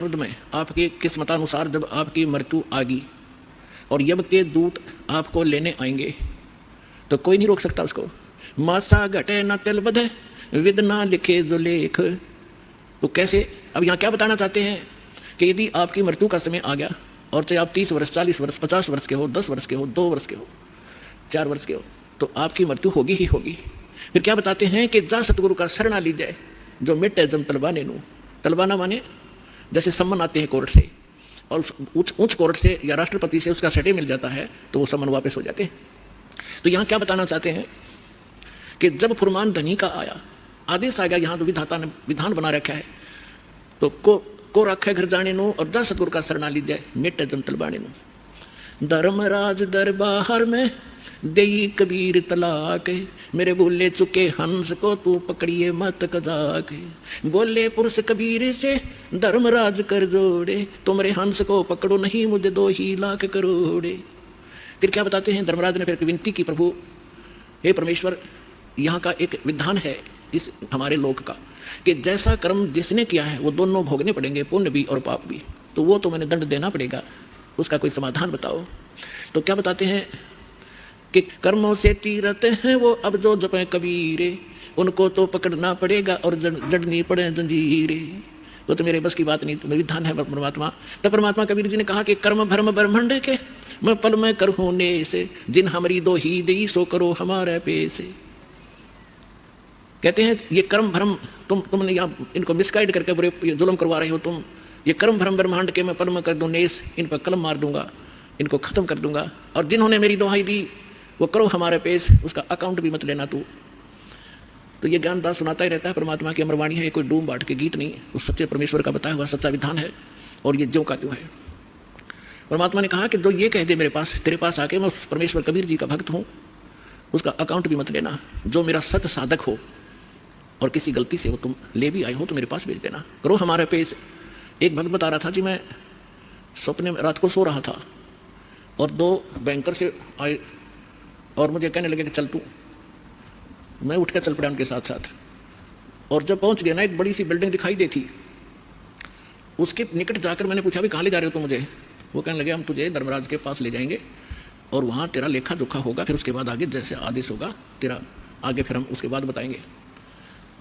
शब्द में आपकी किस्मतानुसार जब आपकी मृत्यु आगी और यम के दूत आपको लेने आएंगे तो कोई नहीं रोक सकता उसको। मासा घटे न तिल बधे विद ना लिखे जो लेख। तो कैसे, अब यहाँ क्या बताना चाहते हैं कि यदि आपकी मृत्यु का समय आ गया और चाहे आप 30 वर्ष 40 वर्ष 50 वर्ष के हो, 10 वर्ष के हो, 2 वर्ष के हो, 4 वर्ष के हो, तो आपकी मृत्यु होगी ही होगी। फिर क्या बताते हैं कि जा सतगुरु का शरणा ली जाए जो मिटे जम तलबाने नू। तलबाना माने जैसे सम्मन आते हैं कोर्ट से और उच्च कोर्ट से या राष्ट्रपति से उसका सर्टे मिल जाता है तो वो सम्मन वापस हो जाते हैं। तो यहाँ क्या बताना चाहते हैं कि जब फुरमान धनी का आया, आदेश आ गया, यहाँ तो विधाता ने विधान बना रखा है, तो को रखे घर जाने नो और जा सतगुरु का शरणा ली जाए मिटे जम तलबाने नो। धर्मराज दरबार में देई कबीर तलाक, मेरे बोले चुके हंस को तू पकड़िए मत कजाक। बोले पुरुष कबीर से धर्मराज कर जोड़े, तुमरे हंस को पकड़ो नहीं मुझे 2 ही लाख करोड़े। फिर क्या बताते हैं, धर्मराज ने फिर विनती की, प्रभु हे परमेश्वर, यहाँ का एक विधान है इस हमारे लोक का कि जैसा कर्म जिसने किया है वो दोनों भोगने पड़ेंगे, पुण्य भी और पाप भी। तो वो तो मैंने दंड देना पड़ेगा, उसका कोई समाधान बताओ। तो क्या बताते हैं कि कर्मों से तीरते हैं वो अब जो जपे कबीरे, उनको तो पकड़ना पड़ेगा और जड़नी पड़े जंजीरे। वो तो मेरे बस की बात नहीं, तो विधान है परमात्मा। तब परमात्मा कबीर जी ने कहा कि कर्म भरम ब्रह्मंड के मैं पल में कर होने से, जिन हमारी 2 ही दी सो करो हमारे पेसे। कहते हैं ये कर्म भ्रम तुमने यहाँ इनको मिसगाइड करके बुरे जुल्म करवा रहे हो तुम। ये कर्म भ्रम ब्रह्मांड के मैं पल में कर दूं नेस, इन पर कलम मार दूंगा, इनको खत्म कर दूंगा। और जिन्होंने मेरी दोहाई दी वो करो हमारे पेश, उसका अकाउंट भी मत लेना तू। तो ये ज्ञानदास सुनाता ही रहता है, परमात्मा की अमरवाणी है, ये कोई डूम बाट के गीत नहीं, उस सच्चे परमेश्वर का बताया हुआ सच्चा विधान है और ये ज्यों का त्यों है। परमात्मा ने कहा कि जो ये कह दे मेरे पास, तेरे पास आके मैं उस परमेश्वर कबीर जी का भक्त हूँ, उसका अकाउंट भी मत लेना। जो मेरा सत साधक हो और किसी गलती से वो तुम ले भी आए हो तो मेरे पास भेज देना, करो हमारे पेश। एक भक्त बता रहा था जी, मैं सपने में रात को सो रहा था और 2 बैंकर से आए और मुझे कहने लगे कि चल तू। मैं उठ कर चल पड़ा उनके साथ साथ, और जब पहुंच गया ना एक बड़ी सी बिल्डिंग दिखाई देती, उसके निकट जाकर मैंने पूछा भी कहाँ ले जा रहे हो तुम मुझे। वो कहने लगे हम तुझे धर्मराज के पास ले जाएंगे और वहाँ तेरा लेखा जोखा होगा, फिर उसके बाद आगे जैसे आदेश होगा तेरा आगे फिर हम उसके बाद बताएंगे।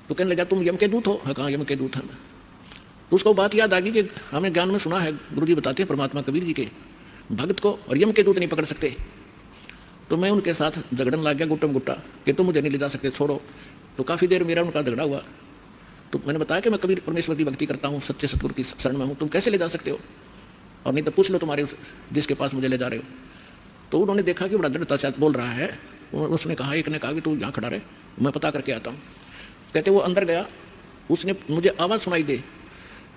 तो कहने लगा तुम यम के दूत हो? हाँ, कहाँ यम के दूत हैं। तो उसको बात याद आ गई कि हमने ज्ञान में सुना है, गुरुजी बताते हैं परमात्मा कबीर जी के भक्त को और यम के दूत नहीं पकड़ सकते। तो मैं उनके साथ झगड़न लग गया गुट्टम गुट्टा कि तुम मुझे नहीं ले जा सकते, छोड़ो। तो काफ़ी देर मेरा उनका झगड़ा हुआ। तो मैंने बताया कि मैं कबीर परमेश्वर की भक्ति करता हूँ, सच्चे सतगुरु की शरण में हूँ, तुम कैसे ले जा सकते हो, और नहीं तो पूछ लो तुम्हारे जिसके पास मुझे ले जा रहे हो। तो उन्होंने देखा कि बड़ा दृढ़ता से बोल रहा है। उसने कहा, एक ने कहा कि तू यहाँ खड़ा रहे, मैं पता करके आता हूँ। कहते वो अंदर गया, उसने मुझे आवाज़ सुनाई दे,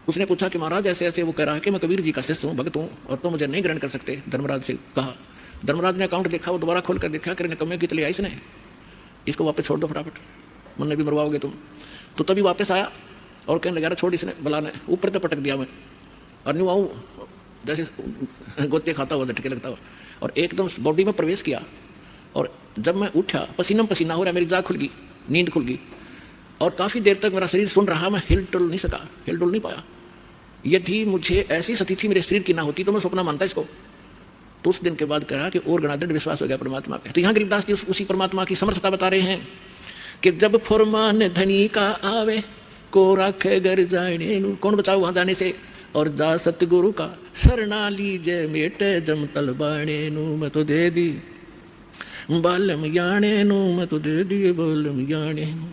उसने पूछा कि महाराज ऐसे ऐसे। वो कह रहा है कि मैं कबीर जी का शिष्य हूँ, भक्त हूँ, और तो मुझे नहीं ग्रहण कर सकते। धर्मराज से कहा, धर्मराज ने अकाउंट देखा, वो दोबारा खोल कर देखा कि कमे की तले आई इसने, इसको वापस छोड़ दो फटाफट, मन भी मरवाओगे तुम। तो तभी वापस आया और कहने लगा छोड़, इसने बला ने ऊपर तो पटक दिया मैं, और न्यू आऊँ जैसे गोते खाता हुआ, झटके लगता हुआ, और एकदम बॉडी में प्रवेश किया। और जब मैं उठा पसीना पसीना हो रहा, मेरी जाग खुल गई, नींद खुल गई, और काफ़ी देर तक मेरा शरीर सुन रहा, मैं हिल डुल नहीं सका, हिल डुल नहीं पाया। यदि मुझे ऐसी स्थिति मेरे शरीर की ना होती तो मैं सपना मानता इसको। तो उस दिन के बाद कहा कि और गणा दृढ़ विश्वास हो गया परमात्मा पे। तो यहाँ गरीबदास जी उसी परमात्मा की समर्थता बता रहे हैं कि जब फुरमान धनी का आवे को राखे घर जाने नू, कौन बचाओ वहाँ जाने से, और जा सतगुरु का शरणा लीजे मेटे जम तलबाने नू, मैं तो दे दी बालम याने नू, मैं तो दे दिए बालम याने नू।